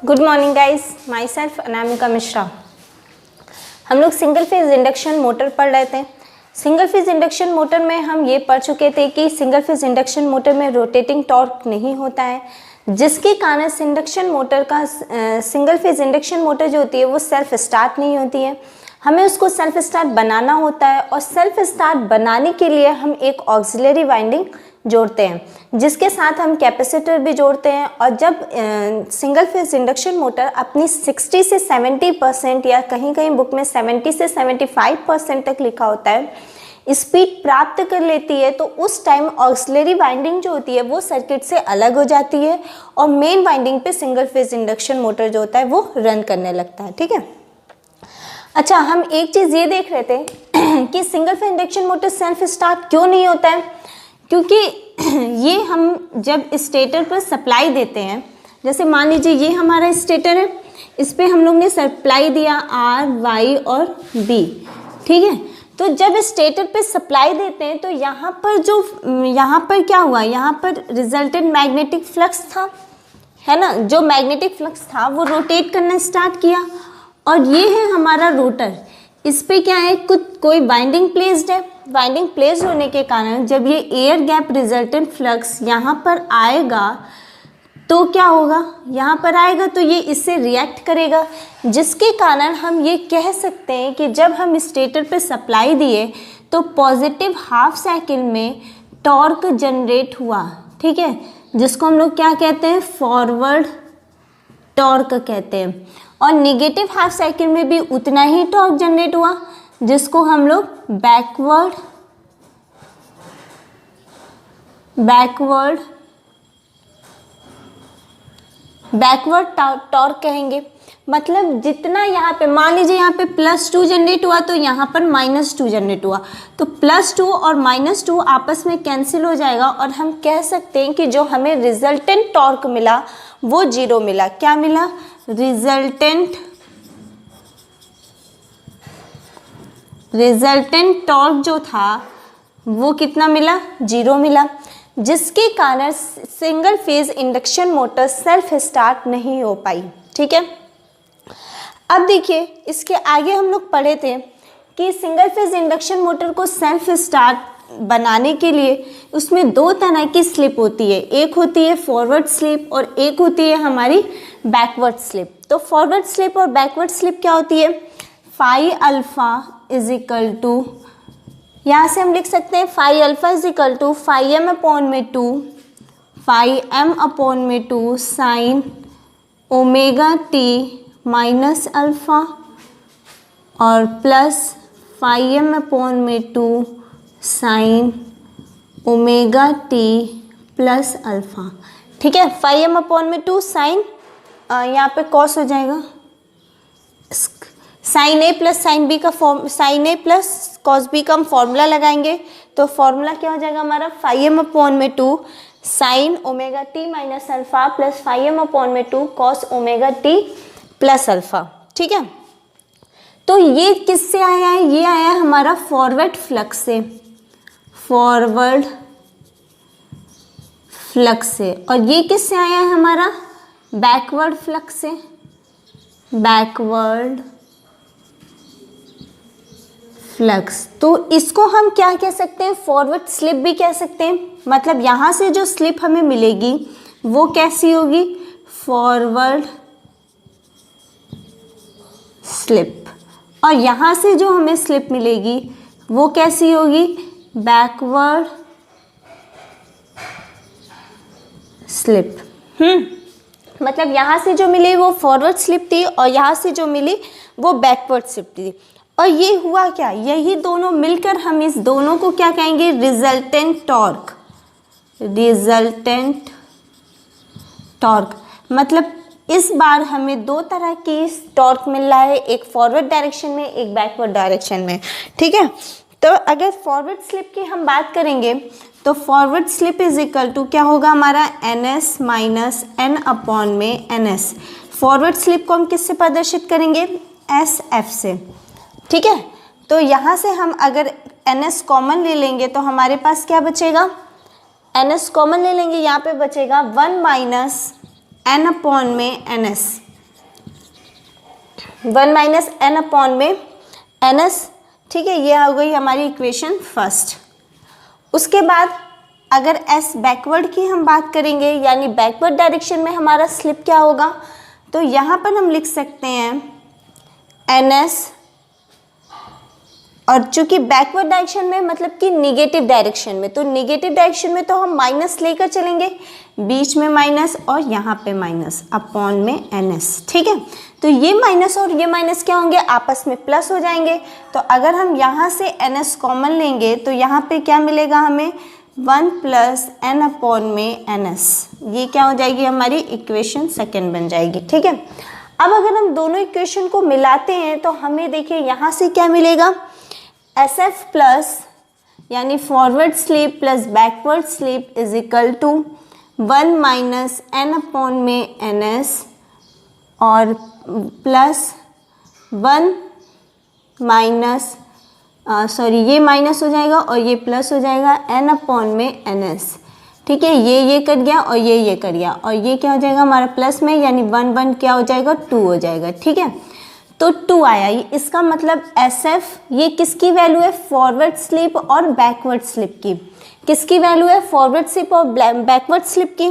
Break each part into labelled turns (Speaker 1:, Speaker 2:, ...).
Speaker 1: Good morning guys, my self Anamika Mishra. हम लोग single phase induction motor पढ़ रहे थे। सिंगल फेज इंडक्शन मोटर में हम ये पढ़ चुके थे कि सिंगल फेज इंडक्शन मोटर में रोटेटिंग टॉर्क नहीं होता है, जिसके कारण सिंगल फेज इंडक्शन मोटर जो होती है वो सेल्फ स्टार्ट नहीं होती है। हमें उसको सेल्फ स्टार्ट बनाना होता है और सेल्फ स्टार्ट बनाने के लिए हम एक ऑक्सिलरी वाइंडिंग जोड़ते हैं, जिसके साथ हम कैपेसिटर भी जोड़ते हैं। और जब सिंगल फेज इंडक्शन मोटर अपनी 60 से 70% या कहीं कहीं बुक में 70 से 75% तक लिखा होता है स्पीड प्राप्त कर लेती है, तो उस टाइम ऑक्सिलरी वाइंडिंग जो होती है वो सर्किट से अलग हो जाती है और मेन वाइंडिंग पे सिंगल फेज इंडक्शन मोटर जो होता है वो रन करने लगता है। ठीक है। अच्छा, हम एक चीज़ ये देख रहे थे कि single phase induction motor self start क्यों नहीं होता है, क्योंकि ये हम जब स्टेटर पर सप्लाई देते हैं, जैसे मान लीजिए ये हमारा स्टेटर है, इस पर हम लोग ने सप्लाई दिया आर, वाई और बी। ठीक है। तो जब स्टेटर पे सप्लाई देते हैं तो यहाँ पर क्या हुआ, यहाँ पर रिजल्टेंट मैग्नेटिक फ्लक्स था, है ना। जो मैग्नेटिक फ्लक्स था वो रोटेट करना स्टार्ट किया और ये है हमारा रोटर। इस पे क्या है, कोई वाइंडिंग प्लेस्ड है। वाइंडिंग प्लेस्ड होने के कारण जब ये एयर गैप रिजल्टेंट फ्लक्स यहाँ पर आएगा तो क्या होगा, यहाँ पर आएगा तो ये इससे रिएक्ट करेगा, जिसके कारण हम ये कह सकते हैं कि जब हम स्टेटर पे सप्लाई दिए तो पॉजिटिव हाफ साइकिल में टॉर्क जनरेट हुआ। ठीक है, जिसको हम लोग क्या कहते हैं, फॉरवर्ड टॉर्क कहते हैं। और निगेटिव हाफ साइकिल में भी उतना ही टॉर्क जनरेट हुआ, जिसको हम लोग बैकवर्ड टॉर्क कहेंगे। मतलब जितना यहाँ पे मान लीजिए यहाँ पे +2 जनरेट हुआ तो यहाँ पर -2 जनरेट हुआ, तो +2 और -2 आपस में कैंसिल हो जाएगा और हम कह सकते हैं कि जो हमें रिजल्टेंट टॉर्क मिला वो 0 मिला। क्या मिला, रिजल्टेंट टॉर्क जो था वो कितना मिला, 0 मिला, जिसके कारण single phase induction motor self start नहीं हो पाई। ठीक है। अब देखिए, इसके आगे हम लोग पढ़े थे कि सिंगल फेज इंडक्शन मोटर को सेल्फ स्टार्ट बनाने के लिए उसमें 2 तरह की स्लिप होती है, एक होती है फॉरवर्ड स्लिप और एक होती है हमारी बैकवर्ड स्लिप। तो फॉरवर्ड स्लिप और बैकवर्ड स्लिप क्या होती है, phi alpha is equal to, यहाँ से हम लिख सकते हैं phi alpha is equal to phi M upon में 2 sine omega T minus alpha और प्लस फाई एम अपॉन में 2 sine omega T plus alpha. ठीक है। फाई एम अपॉन में 2 साइन, यहाँ पे कॉस हो जाएगा, साइन ए प्लस साइन बी का साइन ए प्लस कॉस बी का हम फॉर्मूला लगाएंगे तो फॉर्मूला क्या हो जाएगा हमारा, फाई एम अपॉन में 2 sine omega T minus alpha plus phi M upon में 2 cos omega T plus alpha. ठीक है। तो ये किससे आया है, ये आया है हमारा फॉरवर्ड फ्लक्स से, फॉरवर्ड फ्लक्स से। और ये किससे आया है हमारा, बैकवर्ड फ्लक्स से, बैकवर्ड फ्लक्स। तो इसको हम क्या कह सकते हैं, फॉरवर्ड स्लिप भी कह सकते हैं। मतलब यहाँ से जो स्लिप हमें मिलेगी वो कैसी होगी, फॉरवर्ड स्लिप, और यहाँ से जो हमें स्लिप मिलेगी वो कैसी होगी, बैकवर्ड स्लिप। मतलब यहाँ से जो मिली वो फॉरवर्ड स्लिप थी और यहाँ से जो मिली वो बैकवर्ड स्लिप थी। और ये हुआ क्या, यही दोनों मिलकर हम इस दोनों को क्या कहेंगे, रिजल्टेंट टॉर्क। रिजल्टेंट टॉर्क मतलब इस बार हमें 2 तरह की टॉर्क मिल रहा है, एक फॉरवर्ड डायरेक्शन में, एक बैकवर्ड डायरेक्शन में। ठीक है। तो अगर फॉरवर्ड स्लिप की हम बात करेंगे तो forward slip is equal to क्या होगा हमारा, NS माइनस N अपॉन में NS। फॉरवर्ड स्लिप को हम किससे प्रदर्शित करेंगे, SF से। ठीक है। तो यहाँ से हम अगर NS कॉमन ले लेंगे तो हमारे पास क्या बचेगा, NS कॉमन ले लेंगे, यहाँ पे बचेगा 1 माइनस N अपॉन में NS। 1 माइनस एन अपॉन में एन एस, ठीक है, ये हो गई हमारी इक्वेशन फर्स्ट। उसके बाद अगर एस बैकवर्ड की हम बात करेंगे, यानी बैकवर्ड डायरेक्शन में हमारा स्लिप क्या होगा, तो यहाँ पर हम लिख सकते हैं एन एस, और चूंकि बैकवर्ड डायरेक्शन में मतलब कि निगेटिव डायरेक्शन में, तो निगेटिव डायरेक्शन में तो हम माइनस लेकर चलेंगे, बीच में माइनस और यहाँ पे माइनस अपॉन में एन एस, ठीक है। तो ये माइनस और ये माइनस क्या होंगे, आपस में प्लस हो जाएंगे। तो अगर हम यहाँ से एन एस कॉमन लेंगे तो यहाँ पे क्या मिलेगा हमें, 1 प्लस एन अपॉन में एन एस, ये क्या हो जाएगी हमारी इक्वेशन सेकेंड बन जाएगी, ठीक है। अब अगर हम दोनों इक्वेशन को मिलाते हैं तो हमें देखिए यहाँ से क्या मिलेगा, एस एफ प्लस यानी forward slip plus backward slip is equal to 1 minus N upon में एन एस और प्लस 1 माइनस ये माइनस हो जाएगा और ये प्लस हो जाएगा एन अपॉन में एन एस, ठीक है। ये कट गया और ये कट गया और ये क्या हो जाएगा हमारा प्लस में, यानी 1 1 क्या हो जाएगा 2 हो जाएगा, ठीक है। तो 2 आया, इसका मतलब एस एफ ये किसकी वैल्यू है, फॉरवर्ड स्लिप और बैकवर्ड स्लिप की। किसकी वैल्यू है, फॉरवर्ड स्लिप और बैकवर्ड स्लिप की।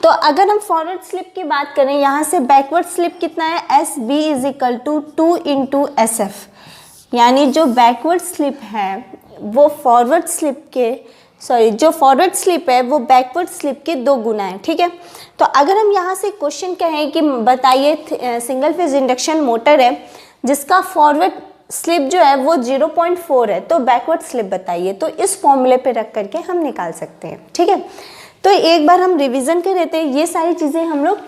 Speaker 1: तो अगर हम फॉरवर्ड स्लिप की बात करें, यहाँ से बैकवर्ड स्लिप कितना है, S B is equal to 2 into S F, यानी जो बैकवर्ड स्लिप है वो फॉरवर्ड स्लिप के जो फॉरवर्ड स्लिप है वो बैकवर्ड स्लिप के 2 गुना है, ठीक है। तो अगर हम यहाँ से क्वेश्चन कहें कि बताइए सिंगल फेज इंडक्शन मोटर है जिसका फॉरवर्ड स्लिप जो है वो 0.4 है, तो बैकवर्ड स्लिप बताइए। तो इस फॉर्मूले पे रख करके हम निकाल सकते हैं, ठीक है। तो एक बार हम रिवीजन कर लेते हैं, ये सारी चीज़ें हम लोग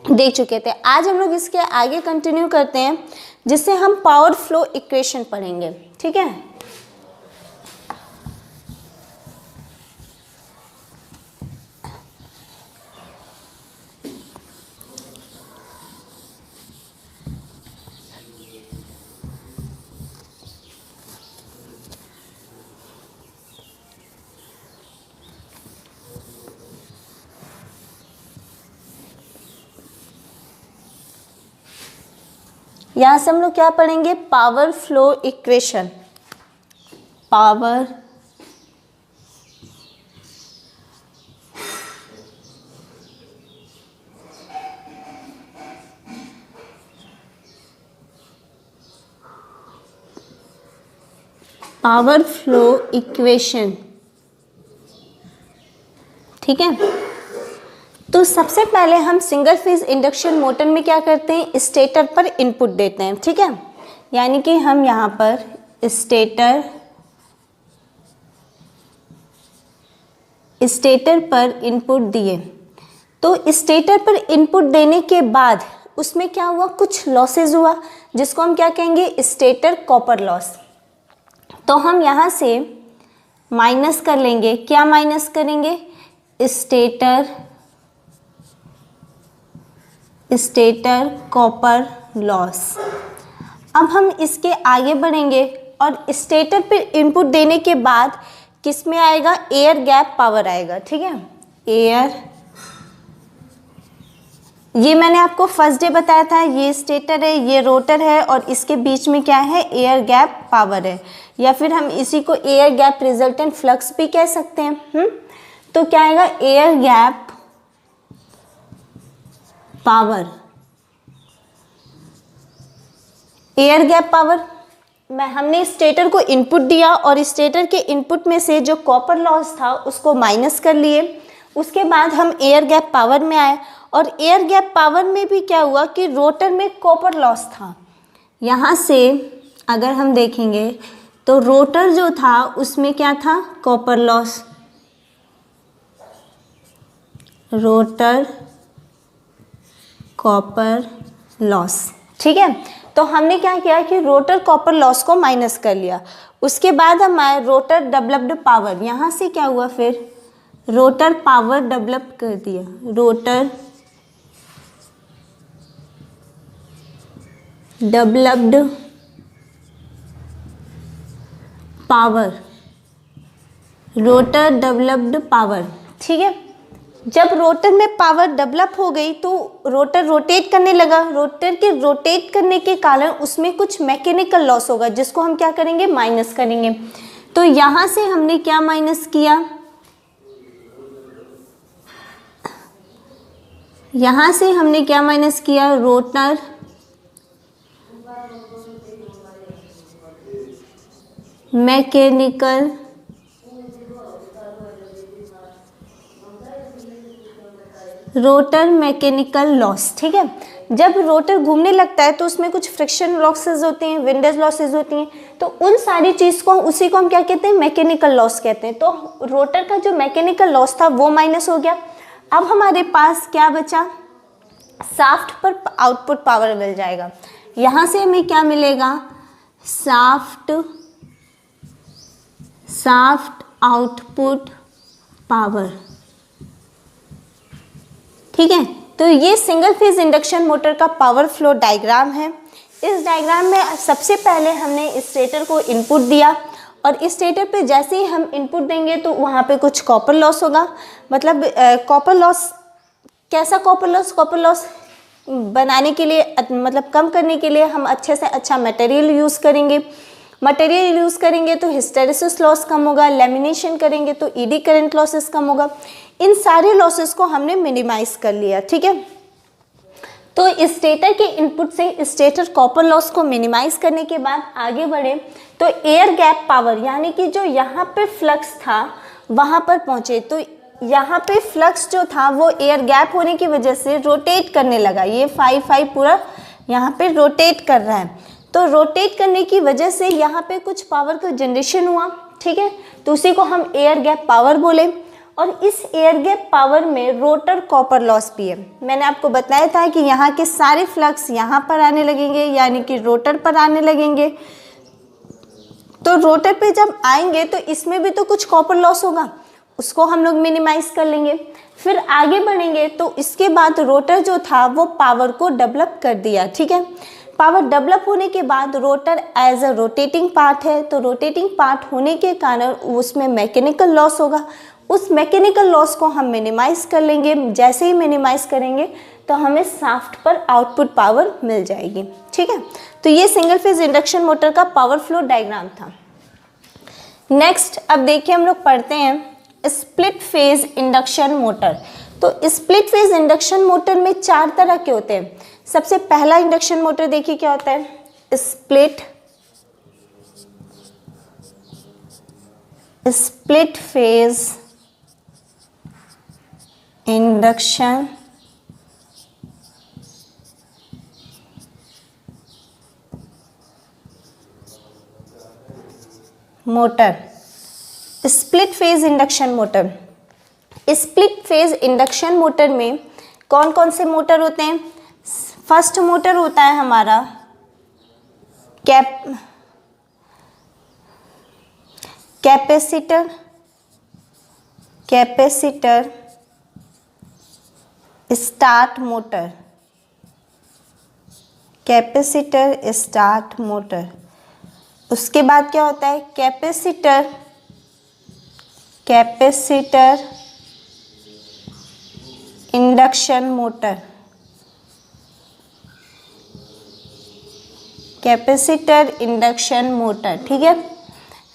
Speaker 1: देख चुके थे। आज हम लोग इसके आगे कंटिन्यू करते हैं जिससे हम पावर फ्लो इक्वेशन पढ़ेंगे, ठीक है। यहाँ से हम लोग क्या पढ़ेंगे, power flow equation, power flow equation, ठीक है। तो सबसे पहले हम सिंगल फेज इंडक्शन मोटर में क्या करते हैं, स्टेटर पर इनपुट देते हैं, ठीक है। यानी कि हम यहाँ पर स्टेटर पर इनपुट दिए, तो स्टेटर पर इनपुट देने के बाद उसमें क्या हुआ, कुछ लॉसेज हुआ जिसको हम क्या कहेंगे, स्टेटर कॉपर लॉस। तो हम यहाँ से माइनस कर लेंगे, क्या माइनस करेंगे, स्टेटर कॉपर लॉस। अब हम इसके आगे बढ़ेंगे और स्टेटर पे इनपुट देने के बाद किस में आएगा, एयर गैप पावर आएगा, ठीक है। ये मैंने आपको फर्स्ट डे बताया था, ये स्टेटर है, ये रोटर है और इसके बीच में क्या है, एयर गैप पावर है, या फिर हम इसी को एयर गैप रिजल्टेंट फ्लक्स भी कह सकते हैं। तो क्या आएगा, air gap power, air gap power. हमने स्टेटर को इनपुट दिया और स्टेटर के इनपुट में से जो कॉपर लॉस था उसको माइनस कर लिए। उसके बाद हम एयर गैप पावर में आए और एयर गैप पावर में भी क्या हुआ कि रोटर में कॉपर लॉस था। यहाँ से अगर हम देखेंगे तो रोटर जो था उसमें क्या था, copper loss, rotor copper loss, ठीक है। तो हमने क्या किया कि रोटर कॉपर लॉस को माइनस कर लिया। उसके बाद हम आए रोटर डेवलप्ड पावर, यहाँ से क्या हुआ, फिर रोटर पावर डेवलप कर दिया, rotor developed power, rotor developed power, ठीक है। जब रोटर में पावर डेवलप हो गई तो रोटर रोटेट करने लगा, रोटर के रोटेट करने के कारण उसमें कुछ मैकेनिकल लॉस होगा जिसको हम क्या करेंगे, माइनस करेंगे। तो यहाँ से हमने क्या माइनस किया, यहाँ से हमने क्या माइनस किया, रोटर मैकेनिकल लॉस। ठीक है, जब रोटर घूमने लगता है तो उसमें कुछ फ्रिक्शन लॉसेस होते हैं, विंडेज लॉसेस होती हैं, तो उन सारी चीज़ को उसी को हम क्या कहते हैं, मैकेनिकल लॉस कहते हैं। तो रोटर का जो मैकेनिकल लॉस था वो माइनस हो गया। अब हमारे पास क्या बचा, शाफ्ट पर आउटपुट पावर मिल जाएगा। यहाँ से हमें क्या मिलेगा, शाफ्ट आउटपुट पावर। ठीक है, तो ये सिंगल फेज इंडक्शन मोटर का पावर फ्लो डायग्राम है। इस डायग्राम में सबसे पहले हमने स्टेटर को इनपुट दिया और स्टेटर पे जैसे ही हम इनपुट देंगे तो वहाँ पे कुछ कॉपर लॉस होगा। मतलब कॉपर लॉस, कैसा कॉपर लॉस बनाने के लिए, मतलब कम करने के लिए हम अच्छे से अच्छा मटेरियल यूज़ करेंगे। मटेरियल यूज़ करेंगे तो हिस्टेरेसिस लॉस कम होगा, लेमिनेशन करेंगे तो ईडी करंट लॉसेस कम होगा। इन सारे लॉसेस को हमने मिनिमाइज कर लिया। ठीक है, तो स्टेटर के इनपुट से स्टेटर कॉपर लॉस को मिनिमाइज करने के बाद आगे बढ़े तो एयर गैप पावर, यानी कि जो यहाँ पे फ्लक्स था वहाँ पर पहुँचे। तो यहाँ पे फ्लक्स जो था वो एयर गैप होने की वजह से रोटेट करने लगा। ये 5 पूरा यहाँ पे रोटेट कर रहा है, तो रोटेट करने की वजह से यहाँ पे कुछ पावर का जनरेशन हुआ। ठीक है, तो उसी को हम एयर गैप पावर बोले। और इस एयर गैप पावर में रोटर कॉपर लॉस भी है। मैंने आपको बताया था कि यहाँ के सारे फ्लक्स यहाँ पर आने लगेंगे, यानी कि रोटर पर आने लगेंगे। तो रोटर पे जब आएंगे तो इसमें भी तो कुछ कॉपर लॉस होगा, उसको हम लोग मिनिमाइज कर लेंगे। फिर आगे बढ़ेंगे तो इसके बाद रोटर जो था वो पावर को डेवलप कर दिया। ठीक है, पावर डेवलप होने के बाद rotor as a rotating part है, तो रोटेटिंग पार्ट होने के कारण उसमें मैकेनिकल लॉस होगा। उस मैकेनिकल लॉस को हम मिनिमाइज कर लेंगे। जैसे ही मिनिमाइज करेंगे तो हमें शाफ्ट पर आउटपुट पावर मिल जाएगी। ठीक है, तो ये सिंगल फेज इंडक्शन मोटर का पावर फ्लो डायग्राम था। नेक्स्ट अब देखिए हम लोग पढ़ते हैं स्प्लिट फेज इंडक्शन मोटर। तो स्प्लिट फेज इंडक्शन मोटर में 4 तरह के होते हैं। सबसे पहला इंडक्शन मोटर देखिए क्या होता है, split phase induction motor. Split phase induction motor, split phase induction motor में कौन कौन से मोटर होते हैं। फर्स्ट मोटर होता है हमारा capacitor start motor, capacitor start motor. उसके बाद क्या होता है capacitor induction motor, capacitor induction motor. ठीक है,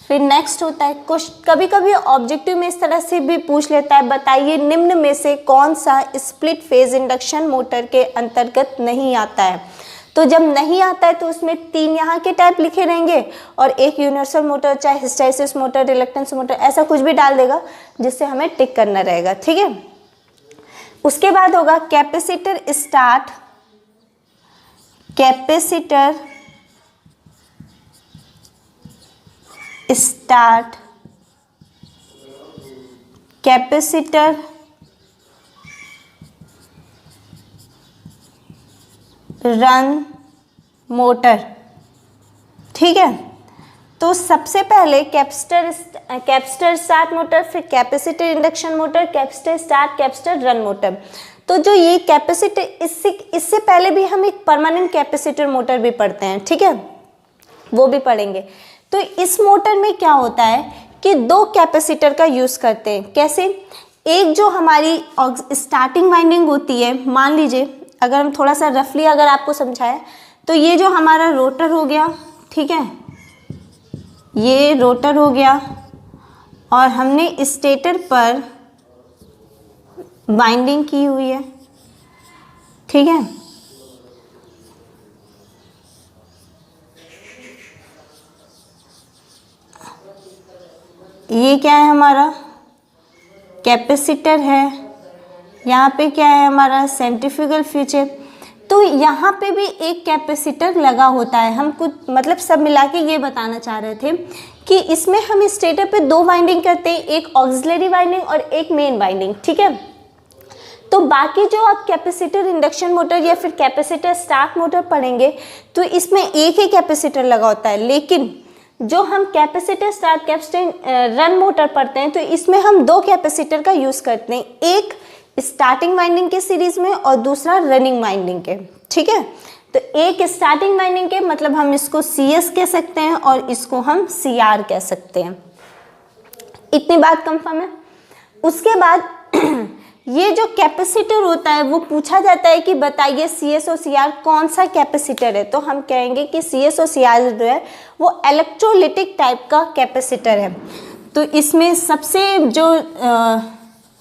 Speaker 1: फिर नेक्स्ट होता है कभी कभी ऑब्जेक्टिव में इस तरह से भी पूछ लेता है, बताइए निम्न में से कौन सा स्प्लिट फेज इंडक्शन मोटर के अंतर्गत नहीं आता है। तो जब नहीं आता है तो उसमें 3 यहाँ के टाइप लिखे रहेंगे और एक यूनिवर्सल मोटर, चाहे हिस्टैरिसीस मोटर, रिलक्टेंस मोटर, ऐसा कुछ भी डाल देगा जिससे हमें टिक करना रहेगा। ठीक है, उसके बाद होगा capacitor start capacitor run motor. ठीक है, तो सबसे पहले कैपेसिटर स्टार्ट मोटर, फिर capacitor induction motor, capacitor start, capacitor run motor. तो जो ये कैपेसिटर, इससे पहले भी हम एक परमानेंट कैपेसिटर मोटर भी पढ़ते हैं। ठीक है, वो भी पढ़ेंगे। तो इस मोटर में क्या होता है कि 2 कैपेसिटर का यूज़ करते हैं। कैसे, एक जो हमारी स्टार्टिंग वाइंडिंग होती है, मान लीजिए अगर हम थोड़ा सा रफली अगर आपको समझाएं तो ये जो हमारा रोटर हो गया, ठीक है, ये रोटर हो गया और हमने स्टेटर पर वाइंडिंग की हुई है, ठीक है। ये क्या है हमारा कैपेसिटर है, यहाँ पे क्या है हमारा सेंट्रीफ्यूगल फ्यूज है। तो यहाँ पे भी एक कैपेसिटर लगा होता है। हम कुछ मतलब सब मिला के ये बताना चाह रहे थे कि इसमें हम स्टेटर पे दो वाइंडिंग करते हैं, एक ऑक्सिलरी वाइंडिंग और एक मेन वाइंडिंग, ठीक है। तो बाकी जो आप कैपेसिटर इंडक्शन मोटर या फिर कैपेसिटर स्टार्ट मोटर पढ़ेंगे तो इसमें एक ही कैपेसिटर लगा होता है, लेकिन जो हम capacitor start capacitor run motor पढ़ते हैं तो इसमें हम दो कैपेसिटर का यूज़ करते हैं, एक स्टार्टिंग वाइंडिंग के सीरीज में और दूसरा रनिंग वाइंडिंग के, ठीक है। तो एक स्टार्टिंग वाइंडिंग के मतलब हम इसको CS कह सकते हैं और इसको हम CR कह सकते हैं। इतनी बात कंफर्म है। उसके बाद ये जो कैपेसिटर होता है वो पूछा जाता है कि बताइए CS और CR कौन सा कैपेसिटर है, तो हम कहेंगे कि CS और CR जो है वो इलेक्ट्रोलिटिक टाइप का कैपेसिटर है। तो इसमें सबसे जो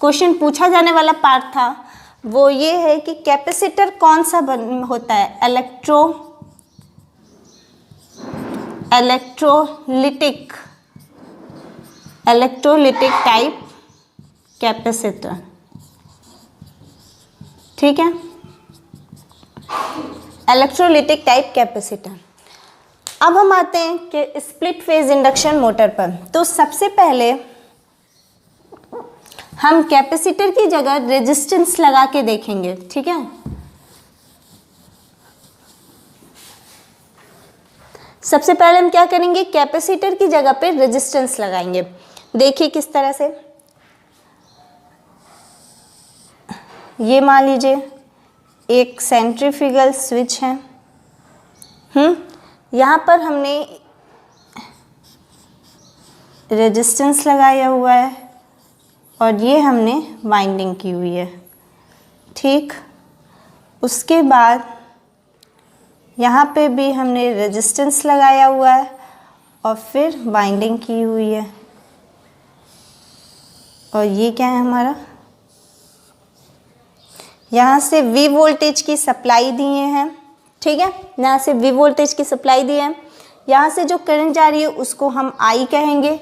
Speaker 1: क्वेश्चन पूछा जाने वाला पार्ट था वो ये है कि कैपेसिटर कौन सा होता है, इलेक्ट्रोलिटिक टाइप कैपेसिटर, ठीक है, इलेक्ट्रोलिटिक टाइप कैपेसिटर। अब हम आते हैं कि स्प्लिट फेज इंडक्शन मोटर पर। तो सबसे पहले हम कैपेसिटर की जगह रेजिस्टेंस लगा के देखेंगे, ठीक है। सबसे पहले हम क्या करेंगे, कैपेसिटर की जगह पे रेजिस्टेंस लगाएंगे। देखिए किस तरह से, ये मान लीजिए एक सेंट्रीफ्यूगल स्विच है, यहाँ पर हमने रेजिस्टेंस लगाया हुआ है और ये हमने वाइंडिंग की हुई है, ठीक। उसके बाद यहाँ पे भी हमने रेजिस्टेंस लगाया हुआ है और फिर वाइंडिंग की हुई है। और ये क्या है हमारा, यहाँ से V वोल्टेज की सप्लाई दिए हैं, ठीक है, यहाँ से V वोल्टेज की सप्लाई दी है। यहाँ से जो करंट जा रही है उसको हम I कहेंगे,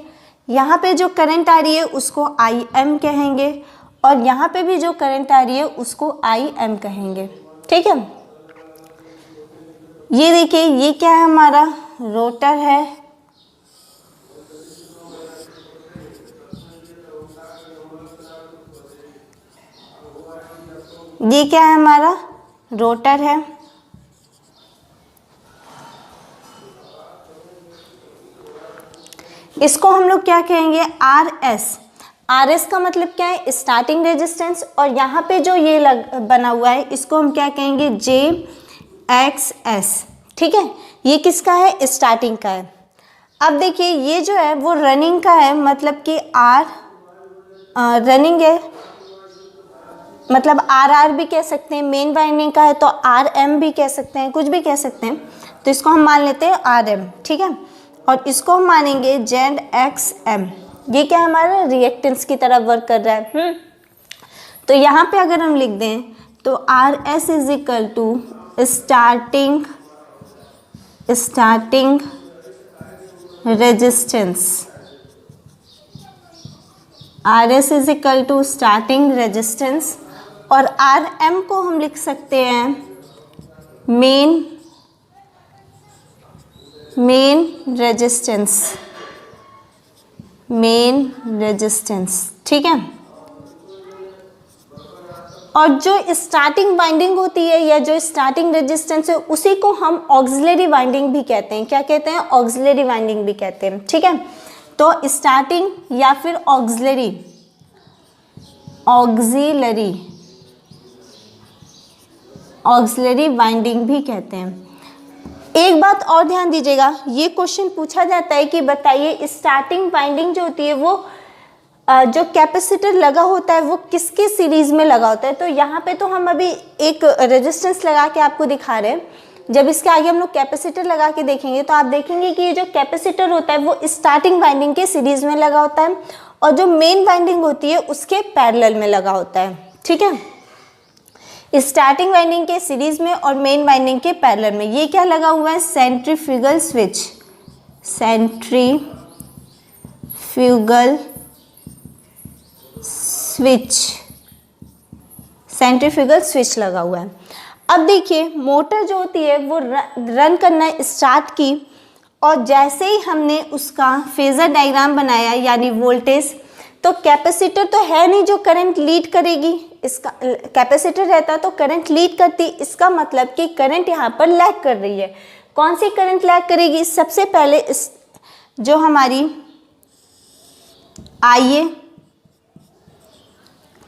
Speaker 1: यहाँ पे जो करंट आ रही है उसको IM कहेंगे और यहाँ पे भी जो करंट आ रही है उसको IM कहेंगे, ठीक है। ये देखिए ये क्या है हमारा रोटर है, ये क्या है हमारा रोटर है, इसको हम लोग क्या कहेंगे RS का मतलब क्या है, स्टार्टिंग रेजिस्टेंस। और यहाँ पे जो ये बना हुआ है इसको हम क्या कहेंगे JXS, ठीक है। ये किसका है, स्टार्टिंग का है। अब देखिए ये जो है वो रनिंग का है, मतलब कि रनिंग है, मतलब RR भी कह सकते हैं, मेन वाइंडिंग का है तो RM भी कह सकते हैं, कुछ भी कह सकते हैं। तो इसको हम मान लेते हैं RM, ठीक है। और इसको हम मानेंगे ZXM, ये क्या हमारा रिएक्टेंस की तरह वर्क कर रहा है। तो यहाँ पे अगर हम लिख दें तो RS is equal to starting resistance, RS is equal to starting resistance और RM को हम लिख सकते हैं मेन रेजिस्टेंस, ठीक है। और जो स्टार्टिंग वाइंडिंग होती है या जो स्टार्टिंग रेजिस्टेंस है उसी को हम ऑक्सिलरी वाइंडिंग भी कहते हैं। क्या कहते हैं, ऑक्सिलरी वाइंडिंग भी कहते हैं, ठीक है। तो स्टार्टिंग या फिर ऑक्सिलरी वाइंडिंग भी कहते हैं। एक बात और ध्यान दीजिएगा, ये क्वेश्चन पूछा जाता है कि बताइए स्टार्टिंग वाइंडिंग जो होती है वो जो कैपेसिटर लगा होता है वो किसके सीरीज़ में लगा होता है। तो यहाँ पे तो हम अभी एक रेजिस्टेंस लगा के आपको दिखा रहे हैं, जब इसके आगे हम लोग कैपेसिटर लगा के देखेंगे तो आप देखेंगे कि ये जो कैपेसिटर होता है वो स्टार्टिंग वाइंडिंग के सीरीज़ में लगा होता है और जो मेन वाइंडिंग होती है उसके पैरेलल में लगा होता है। ठीक है, स्टार्टिंग वाइंडिंग के सीरीज़ में और मेन वाइंडिंग के पैरेलल में। ये क्या लगा हुआ है, centrifugal switch, centrifugal switch, centrifugal switch लगा हुआ है। अब देखिए मोटर जो होती है वो रन करना स्टार्ट की और जैसे ही हमने उसका फेजर डायग्राम बनाया यानी वोल्टेज, तो कैपेसिटर तो है नहीं जो करंट लीड करेगी, इसका कैपेसिटर रहता तो करंट लीड करती, इसका मतलब कि करंट यहाँ पर लैग कर रही है। कौन सी करंट लैग करेगी, सबसे पहले इस जो हमारी IA,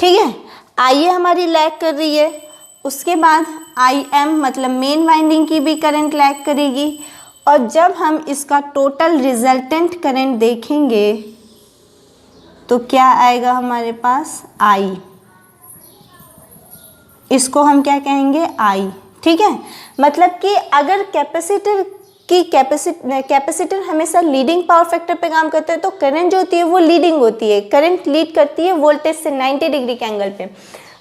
Speaker 1: ठीक है, IA हमारी लैग कर रही है, उसके बाद IM मतलब मेन वाइंडिंग की भी करंट लैग करेगी और जब हम इसका टोटल रिजल्टेंट करंट देखेंगे तो क्या आएगा हमारे पास, I, इसको हम क्या कहेंगे, I। ठीक है, मतलब कि अगर कैपेसिटर हमेशा लीडिंग पावर फैक्टर पे काम करता है तो करंट जो होती है वो लीडिंग होती है, करंट लीड करती है वोल्टेज से 90 डिग्री के एंगल पे।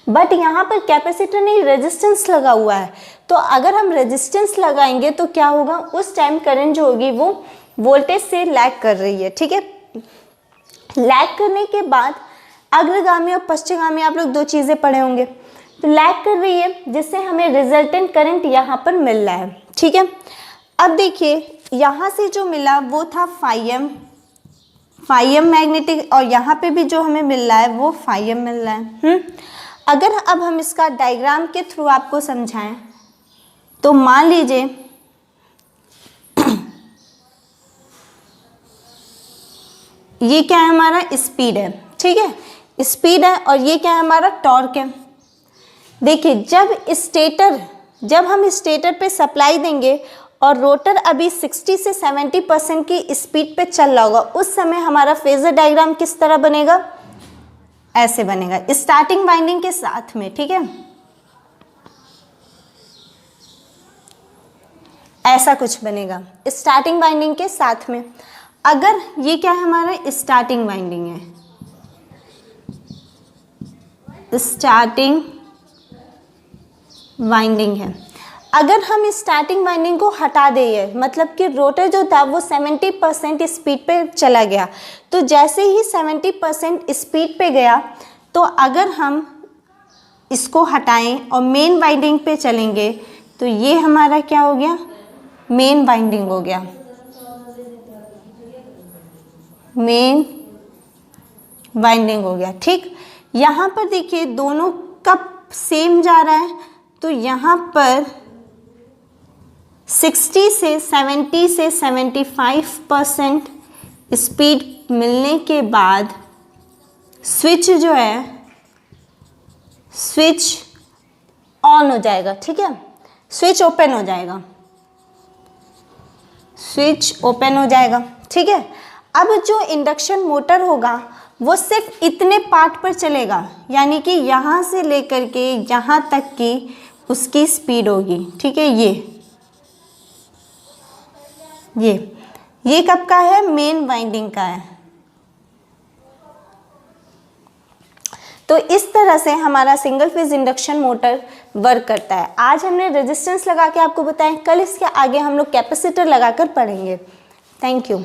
Speaker 1: बट यहाँ पर कैपेसिटर नहीं, रेजिस्टेंस लगा हुआ है, तो अगर हम रेजिस्टेंस लगाएंगे तो क्या होगा, उस टाइम करंट जो होगी वो वोल्टेज से लैग कर रही है। ठीक है, लैग करने के बाद अग्रगामी और पश्चिमगामी आप लोग दो चीज़ें पढ़े होंगे, तो लैग कर रही है जिससे हमें रिजल्टेंट करंट यहाँ पर मिल रहा है। ठीक है, अब देखिए यहाँ से जो मिला वो था φm मैग्नेटिक और यहाँ पे भी जो हमें मिल रहा है वो φm मिल रहा है। अगर अब हम इसका डायग्राम के थ्रू आपको समझाएं तो मान लीजिए ये क्या है, हमारा स्पीड है। ठीक है, स्पीड है और ये क्या है, हमारा टॉर्क है। देखिए जब हम स्टेटर पे सप्लाई देंगे और रोटर अभी 60 से 70% की स्पीड पे चल रहा होगा, उस समय हमारा फेजर डायग्राम किस तरह बनेगा, ऐसे बनेगा, स्टार्टिंग वाइंडिंग के साथ में। ठीक है, ऐसा कुछ बनेगा स्टार्टिंग वाइंडिंग के साथ में। अगर ये क्या है, हमारा स्टार्टिंग वाइंडिंग है, स्टार्टिंग वाइंडिंग है, अगर हम इस स्टार्टिंग वाइंडिंग को हटा दें, मतलब कि रोटर जो था वो 70% स्पीड पे चला गया, तो जैसे ही 70% स्पीड पे गया तो अगर हम इसको हटाएं और मेन वाइंडिंग पे चलेंगे तो ये हमारा क्या हो गया, मेन वाइंडिंग हो गया, मेन वाइंडिंग हो गया। ठीक, यहाँ पर देखिए दोनों का सेम जा रहा है, तो यहाँ पर 60 से 70 से 75% स्पीड मिलने के बाद स्विच जो है, स्विच ऑन हो जाएगा। ठीक है, स्विच ओपन हो जाएगा, स्विच ओपन हो जाएगा। ठीक है, अब जो इंडक्शन मोटर होगा वो सिर्फ इतने पार्ट पर चलेगा, यानी कि यहाँ से लेकर के यहाँ तक की उसकी स्पीड होगी। ठीक है, ये कब का है, मेन वाइंडिंग का है। तो इस तरह से हमारा single phase induction motor work करता है। आज हमने रेजिस्टेंस लगा के आपको बताया, कल इसके आगे हम लोग कैपेसिटर लगाकर पढ़ेंगे। Thank you.